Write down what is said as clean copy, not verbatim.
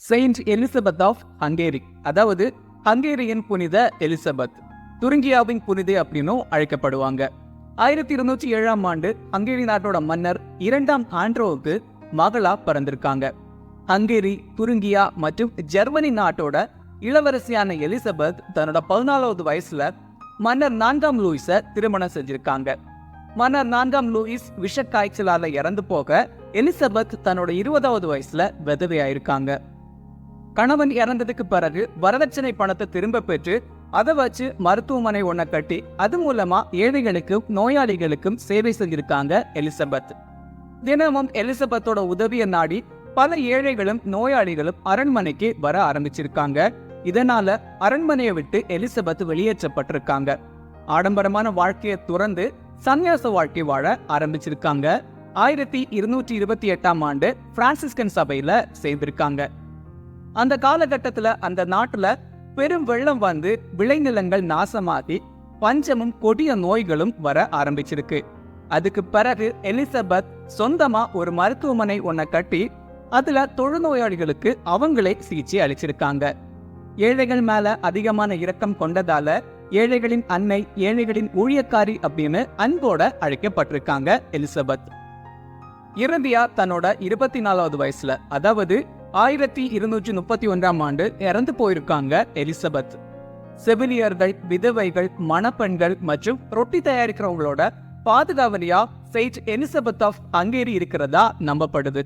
Saint Elizabeth of Hungary, அதாவது ஹங்கேரியின் புனித Elizabeth, துருங்கியாவின் புனிதை அப்படின்னும் அழைக்கப்படுவாங்க. 1207ஆம் ஆண்டு ஹங்கேரி நாட்டோட மன்னர் 2ஆம் ஆண்ட்ரோவுக்கு மகளா பிறந்திருக்காங்க. ஹங்கேரி, துருங்கியா மற்றும் ஜெர்மனி நாட்டோட இளவரசியான எலிசபெத் தன்னோட 14வது வயசுல மன்னர் 4ஆம் லூயிஸை திருமணம் செஞ்சிருக்காங்க. மன்னர் 4ஆம் லூயிஸ் விஷக்காய்ச்சலால இறந்து போக எலிசபெத் தன்னோட 20வது வயசுல விதவையாயிருக்காங்க. கணவன் இறந்ததுக்கு பிறகு வரதட்சணை பணத்தை திரும்ப பெற்று அதை வச்சு மருத்துவமனை ஒன்ன கட்டி அது மூலமா ஏழைகளுக்கும் நோயாளிகளுக்கும் சேவை செஞ்சிருக்காங்க எலிசபெத். தினமும் எலிசபெத்தோட உதவியை நாடி பல ஏழைகளும் நோயாளிகளும் அரண்மனைக்கு வர ஆரம்பிச்சிருக்காங்க. இதனால அரண்மனையை விட்டு எலிசபெத் வெளியேற்றப்பட்டிருக்காங்க. ஆடம்பரமான வாழ்க்கையை துறந்து சன்னியாச வாழ்க்கை வாழ ஆரம்பிச்சிருக்காங்க. 1228ஆம் ஆண்டு பிரான்சிஸ்கன் சபையில சேர்ந்திருக்காங்க. அந்த காலகட்டத்துல அந்த நாட்டுல பெரும் வெள்ளம் வந்து விளைநிலங்கள் நாசமாகி பஞ்சமும் கொடிய நோய்களும் வர ஆரம்பிச்சிருக்கு. அதுக்கு பிறகு எலிசபெத் சொந்தமா ஒரு மருத்துவமனை ஒன்ன கட்டி அதுல தொழுநோயாளிகளுக்கு அவங்களே சிகிச்சை அளிச்சிருக்காங்க. ஏழைகள் மேல அதிகமான இரக்கம் கொண்டதால ஏழைகளின் அன்னை, ஏழைகளின் ஊழியக்காரி அப்படின்னு அன்போட அழைக்கப்பட்டிருக்காங்க எலிசபெத். இறுதியா தன்னோட 24வது வயசுல, அதாவது 1231ஆம் ஆண்டு இறந்து போயிருக்காங்க எலிசபெத். செவிலியர்கள், விதவைகள், மணப்பெண்கள் மற்றும் ரொட்டி தயாரிக்கிறவங்களோட பாதுகாவலியா செயின்ட் எலிசபெத் ஆஃப் ஹங்கேரி இருக்கிறதா நம்பப்படுது.